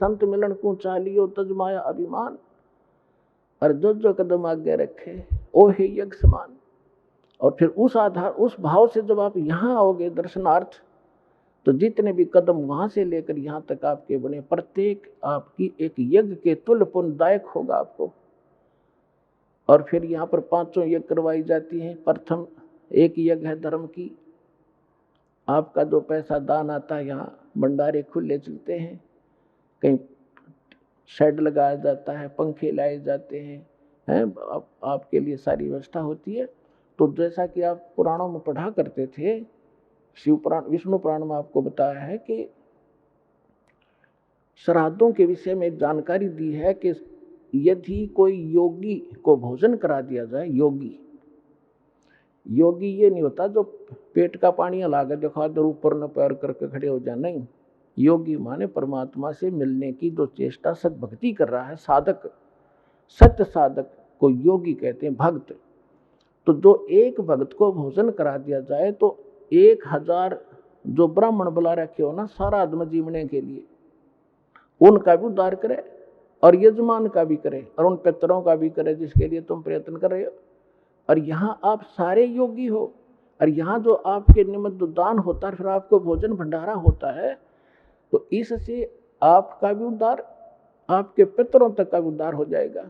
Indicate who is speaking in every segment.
Speaker 1: संत मिलन को चालियो तजमाया अभिमान, और जो जो कदम आगे रखे ओ हे यज्ञ समान। और फिर उस आधार उस भाव से जब आप यहाँ आओगे दर्शनार्थ, तो जितने भी कदम वहां से लेकर यहाँ तक आपके बने, प्रत्येक आपकी एक यज्ञ के तुल्य पुण्यदायक होगा आपको। और फिर यहाँ पर 5 यज्ञ करवाई जाती हैं। प्रथम एक यज्ञ है धर्म की, आपका जो पैसा दान आता है, यहाँ भंडारे खुले चलते हैं, कहीं शेड लगाया जाता है, पंखे लाए जाते हैं, आपके लिए सारी व्यवस्था होती है। तो जैसा कि आप पुराणों में पढ़ा करते थे, शिव पुराण विष्णु पुराण में आपको बताया है कि श्राद्धों के विषय में जानकारी दी है कि यदि कोई योगी को भोजन करा दिया जाए, योगी ये नहीं होता जो पेट का पानी हला के दिखा दे ऊपर न पैर करके खड़े हो जाए, नहीं। योगी माने परमात्मा से मिलने की जो चेष्टा सद्भक्ति कर रहा है, साधक, सत्य साधक को योगी कहते हैं, भक्त। तो जो एक भक्त को भोजन करा दिया जाए तो 1000 जो ब्राह्मण बुला रखे हो ना सारा आदमी जीवने के लिए, उनका भी उद्धार करे और यजमान का भी करे और उन पितरों का भी करे जिसके लिए तुम प्रयत्न कर रहे हो। और यहाँ आप सारे योगी हो, और यहाँ जो आपके निमित्त दान होता है, फिर आपको भोजन भंडारा होता है, तो इससे आपका भी उद्धार, आपके पितरों तक का भी उद्धार हो जाएगा।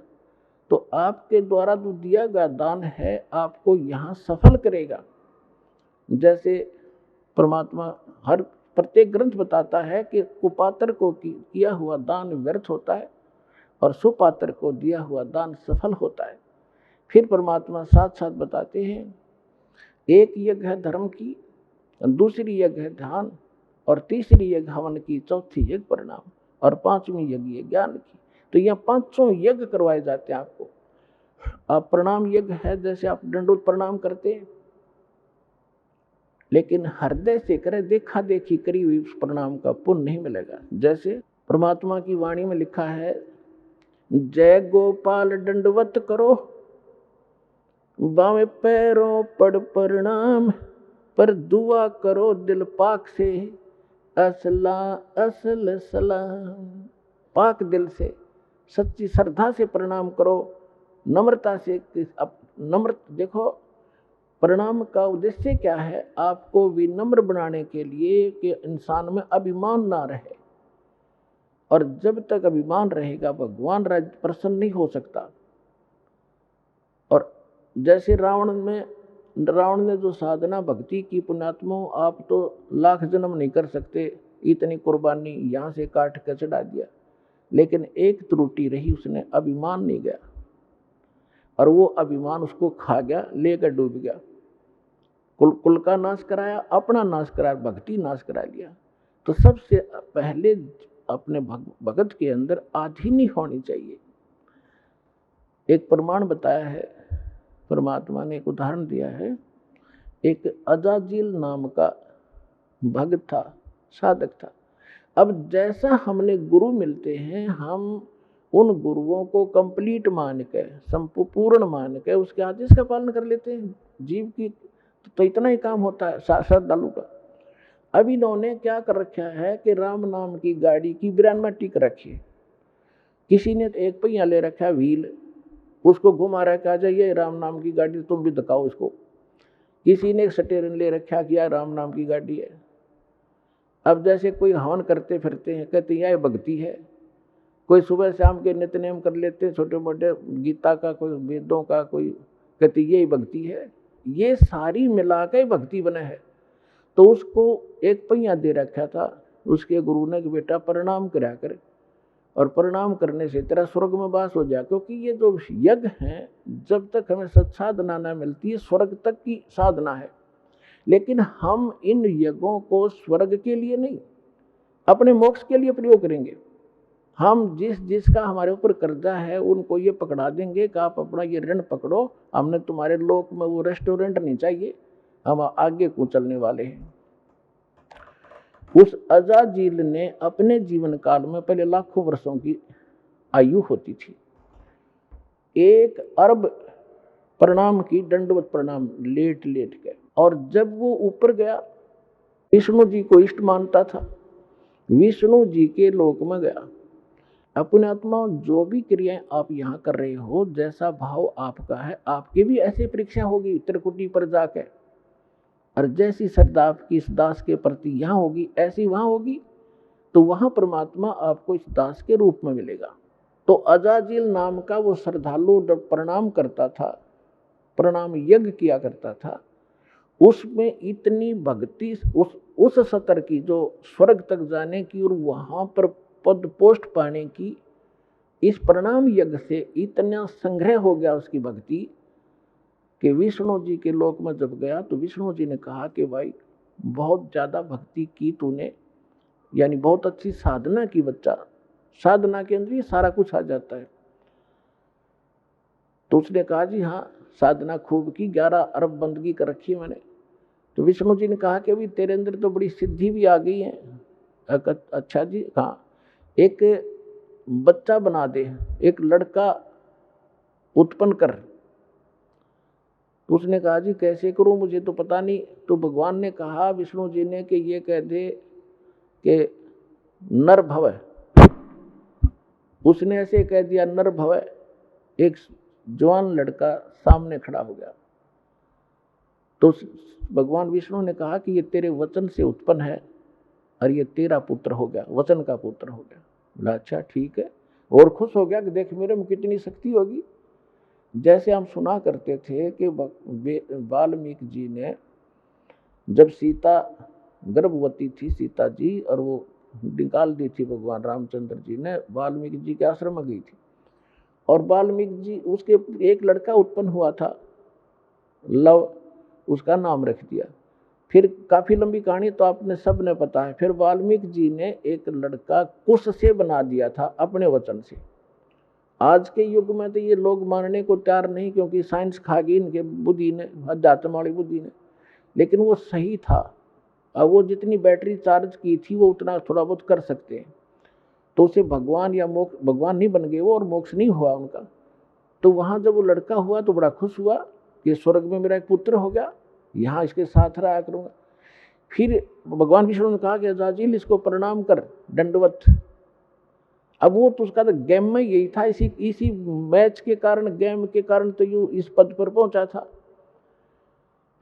Speaker 1: तो आपके द्वारा जो दिया गया दान है आपको यहाँ सफल करेगा। जैसे परमात्मा हर प्रत्येक ग्रंथ बताता है कि कुपात्र को किया हुआ दान व्यर्थ होता है और सुपात्र को दिया हुआ दान सफल होता है। फिर परमात्मा साथ साथ बताते हैं, एक यज्ञ है धर्म की, दूसरी यज्ञ है ध्यान, और तीसरी यज्ञ हवन की, चौथी यज्ञ परिणाम, और 5वीं यज्ञ ज्ञान की। तो यहाँ 5 यज्ञ करवाए जाते हैं आपको। आप प्रणाम यज्ञ है, जैसे आप दंडोत प्रणाम करते हैं, लेकिन हृदय से करे, देखा देखी करी हुई उस प्रणाम का पुण्य नहीं मिलेगा। जैसे परमात्मा की वाणी में लिखा है, जय गोपाल दंडवत करो, बावें पैरों पड़ प्रणाम, पर दुआ करो दिल पाक से, असला असल सलाम। पाक दिल से, सच्ची श्रद्धा से प्रणाम करो, नम्रता से। देखो प्रणाम का उद्देश्य क्या है, आपको विनम्र बनाने के लिए कि इंसान में अभिमान ना रहे, और जब तक अभिमान रहेगा भगवान प्रसन्न नहीं हो सकता। और जैसे रावण ने जो साधना भक्ति की, पुण्यात्मा आप तो लाख जन्म नहीं कर सकते, इतनी कुर्बानी यहाँ से काट कर चढ़ा दिया, लेकिन एक त्रुटि रही, उसने अभिमान नहीं गया, और वो अभिमान उसको खा गया, लेकर डूब गया। कुल का नाश कराया, अपना नाश कराया, भक्ति नाश करा लिया। तो सबसे पहले अपने भगत के अंदर आधीनी होनी चाहिए। एक प्रमाण बताया है परमात्मा ने, एक उदाहरण दिया है। एक अजाजिल नाम का भक्त था, साधक था। अब जैसा हमने गुरु मिलते हैं, हम उन गुरुओं को कंप्लीट मान के, संपूर्ण मान के उसके आदेश का पालन कर लेते हैं। जीव की तो इतना ही काम होता है श्रद्धालु का। अब इन्होंने क्या कर रखा है कि राम नाम की गाड़ी की ब्रेन में टिक रखी है। किसी ने एक पहिया ले रखा है व्हील, उसको घुमा रखा है, ये राम नाम की गाड़ी, तुम भी दिखाओ इसको। किसी ने एक स्टीयरिंग ले रखा कि यार राम नाम की गाड़ी है। अब जैसे कोई हवन करते फिरते हैं, कहते हैं यह भक्ति है। कोई सुबह शाम के नित्यनेम कर लेते हैं, छोटे मोटे गीता का, कोई वेदों का, कोई कहते यही भक्ति है। ये सारी मिला के भक्ति बना है। तो उसको एक पहिया दे रखा था उसके गुरु ने कि बेटा प्रणाम करा कर, और प्रणाम करने से तेरा स्वर्ग में वास हो जाए। क्योंकि ये जो यज्ञ हैं, जब तक हमें सत्साधना न मिलती है, स्वर्ग तक की साधना है। लेकिन हम इन यज्ञों को स्वर्ग के लिए नहीं, अपने मोक्ष के लिए प्रयोग करेंगे। हम जिसका हमारे ऊपर कर्जा है उनको ये पकड़ा देंगे कि आप अपना ये ऋण पकड़ो, हमने तुम्हारे लोक में वो रेस्टोरेंट नहीं चाहिए, हम आगे को चलने वाले हैं। उस अजाजिल ने अपने जीवन काल में, पहले लाखों वर्षों की आयु होती थी, 1 अरब प्रणाम की, दंडवत प्रणाम लेट लेट के। और जब वो ऊपर गया, विष्णु जी को इष्ट मानता था, विष्णु जी के लोक में गया, अपने आत्मा जो भी क्रियाएं आप यहाँ कर रहे हो, जैसा भाव आपका है, आपकी भी ऐसी परीक्षा होगी त्रिकुटी पर जाके, और जैसी श्रद्धा आपकी इस दास के प्रति यहाँ होगी ऐसी वहां होगी, तो वहां परमात्मा आपको इस दास के रूप में मिलेगा। तो अजाजिल नाम का वो श्रद्धालु जब प्रणाम करता था, प्रणाम यज्ञ किया करता था, उसमें इतनी भक्ति, उस सतर की जो स्वर्ग तक जाने की और वहां पर पद पोस्ट पाने की, इस प्रणाम यज्ञ से इतना संग्रह हो गया उसकी भक्ति कि विष्णु जी के लोक में जब गया तो विष्णु जी ने कहा कि भाई बहुत ज्यादा भक्ति की तूने, यानी बहुत अच्छी साधना की बच्चा, साधना के अंदर ही सारा कुछ आ जाता है। तो उसने कहा जी हाँ साधना खूब की, 11 अरब बंदगी कर रखी है मैंने। तो विष्णु जी ने कहा कि अभी तेरे अंदर तो बड़ी सिद्धि भी आ गई है। अच्छा जी हाँ, एक बच्चा बना दे, एक लड़का उत्पन्न कर। तो उसने कहा जी कैसे करूं, मुझे तो पता नहीं। तो भगवान ने कहा विष्णु जी ने कि ये कह दे कि नर भव। उसने ऐसे कह दिया नर भव, एक जवान लड़का सामने खड़ा हो गया। तो भगवान विष्णु ने कहा कि ये तेरे वचन से उत्पन्न है और ये तेरा पुत्र हो गया, वचन का पुत्र हो गया। बोला अच्छा ठीक है, और खुश हो गया कि देख मेरे में कितनी शक्ति होगी। जैसे हम सुना करते थे कि वाल्मीकि जी ने जब सीता गर्भवती थी, सीता जी, और वो निकाल दी थी भगवान रामचंद्र जी ने, वाल्मीकि जी के आश्रम में गई थी, और वाल्मीकि जी उसके एक लड़का उत्पन्न हुआ था, लव, उसका नाम रख दिया। फिर काफी लंबी कहानी तो आपने सब ने पता है। फिर वाल्मीकि जी ने एक लड़का कुश से बना दिया था अपने वचन से। आज के युग में तो ये लोग मानने को तैयार नहीं, क्योंकि साइंस खा गई इनके बुद्धि ने, अध्यात्म वाली बुद्धि ने, लेकिन वो सही था। अब वो जितनी बैटरी चार्ज की थी वो उतना थोड़ा बहुत कर सकते हैं। तो उसे भगवान या मोक्ष, भगवान नहीं बन गए वो और मोक्ष नहीं हुआ उनका। तो वहां जब वो लड़का हुआ तो बड़ा खुश हुआ कि स्वर्ग में मेरा एक पुत्र हो गया, यहाँ इसके साथ रहा करूंगा। फिर भगवान विष्णु ने कहा कि अजाजिल इसको प्रणाम कर, दंडवत। अब वो तो उसका तो गेम में यही था, इसी मैच के कारण, गेम के कारण तो यू इस पद पर पहुंचा था।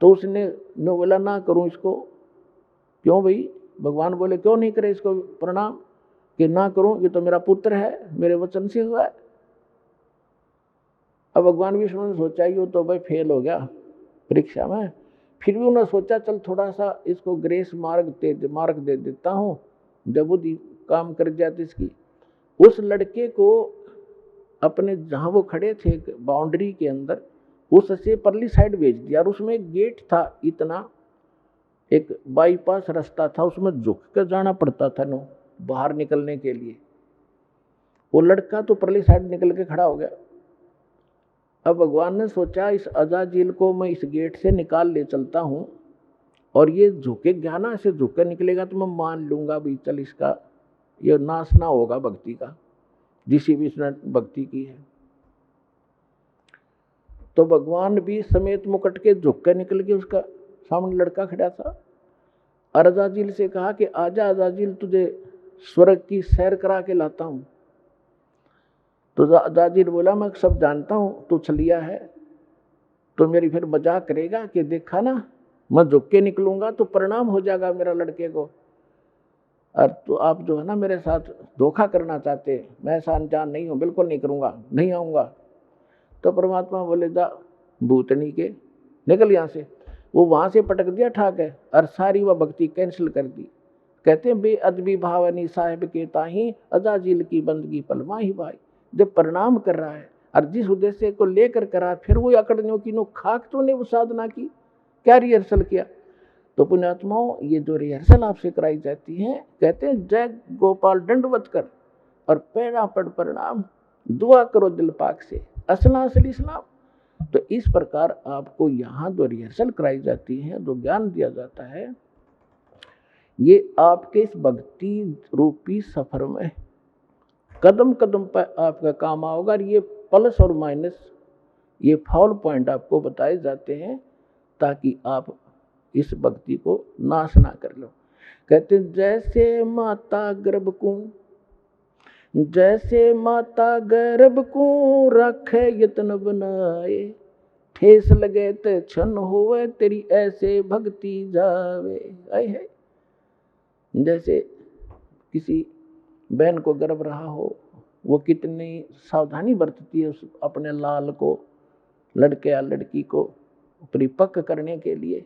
Speaker 1: तो उसने बोला ना करूं इसको। क्यों भाई? भगवान बोले क्यों नहीं करे इसको प्रणाम? कि ना करूं, ये तो मेरा पुत्र है, मेरे वचन से हुआ है। अब भगवान विष्णु ने सोचा ये तो भाई फेल हो गया परीक्षा में। फिर भी उन्होंने सोचा चल थोड़ा सा इसको ग्रेस मार्ग दे देता हूँ, जब बुद्धि काम कर जाती इसकी। उस लड़के को अपने जहाँ वो खड़े थे बाउंड्री के अंदर, उससे परली साइड भेज दिया, और उसमें एक गेट था, इतना एक बाईपास रास्ता था, उसमें झुक कर जाना पड़ता था नो बाहर निकलने के लिए। वो लड़का तो परली साइड निकल के खड़ा हो गया। अब भगवान ने सोचा इस अजाजिल को मैं इस गेट से निकाल ले चलता हूँ, और ये झुके गया ना, ऐसे झुक कर निकलेगा तो मैं मान लूंगा भी चल इसका ये नाश ना होगा भक्ति का, जिसी भी इसने भक्ति की है। तो भगवान भी समेत मुकट के झुक कर निकल के, उसका सामने लड़का खड़ा था। अजाजिल से कहा कि आजा अजाजिल, तुझे स्वर्ग की सैर करा के लाता हूं। तो अजाजिल बोला मैं सब जानता हूं, तू छलिया है, तो मेरी फिर मजाक करेगा कि देखा ना मैं झुक के निकलूंगा तो परिणाम हो जाएगा मेरा लड़के को, और तो आप जो है ना मेरे साथ धोखा करना चाहते हैं, मैं ऐसा अनजान नहीं हूं, बिल्कुल नहीं करूंगा, नहीं आऊंगा। तो परमात्मा बोले जा भूतनी के निकल यहाँ से। वो वहां से पटक दिया ठाक है, और सारी वह भक्ति कैंसिल कर दी। कहते हैं बेअदबी भावनी साहिब के ताही अजाजिल की बंदगी पलमा ही भाई। जब प्रणाम कर रहा है और जिस उद्देश्य को लेकर करा, फिर वो अकड़नियों की नो खाक तो ने वो साधना की, क्या रिहर्सल किया। तो पुण्यात्माओं, ये जो रिहर्सल आपसे कराई जाती है, कहते हैं जय गोपाल दंडवत कर और पैरा पड़ प्रणाम, दुआ करो दिल पाक से, असला असली इस्लाम। तो इस प्रकार आपको यहाँ जो रिहर्सल कराई जाती है, जो ज्ञान दिया जाता है, ये आपके इस भक्ति रूपी सफर में कदम कदम पर आपका काम आओगा। और ये प्लस और माइनस, ये फॉल पॉइंट आपको बताए जाते हैं ताकि आप इस भक्ति को नाश ना कर लो। कहते जैसे माता गर्भकुंड जैसे माता गर्भ को रखे यत्न बनाए, ठेस लगे ते क्षण होवे तेरी ऐसे भक्ति जावे। आए है जैसे किसी बहन को गर्भ रहा हो, वो कितनी सावधानी बरतती है उस अपने लाल को, लड़के या लड़की को परिपक्व करने के लिए।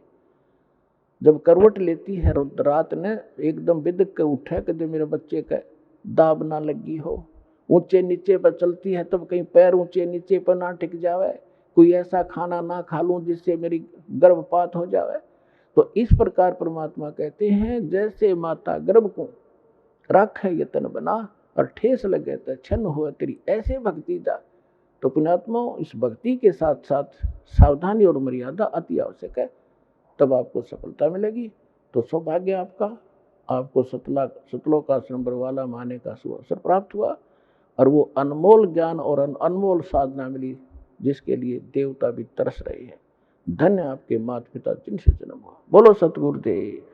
Speaker 1: जब करवट लेती है रात ने एकदम बिदक के उठे कि मेरे बच्चे का दाब ना लगी हो, ऊंचे नीचे पर चलती है तब कहीं पैर ऊंचे नीचे पर ना टिक जावे, कोई ऐसा खाना ना खा लूं जिससे मेरी गर्भपात हो जावे। तो इस प्रकार परमात्मा कहते हैं जैसे माता गर्भ को राखे यतन बना और ठेस लगे तो क्षण हो तेरी ऐसे भक्ति जा। तो पुण्यात्मा इस भक्ति के साथ साथ सावधानी और मर्यादा अति आवश्यक है, तब आपको सफलता मिलेगी। तो सौभाग्य आपका, आपको सतलोकाश्रम बरवाला माने का सुअवसर प्राप्त हुआ और वो अनमोल ज्ञान और अनमोल साधना मिली जिसके लिए देवता भी तरस रहे हैं। धन्य आपके माता पिता जिनसे जन्म हुआ। बोलो सतगुरुदेव।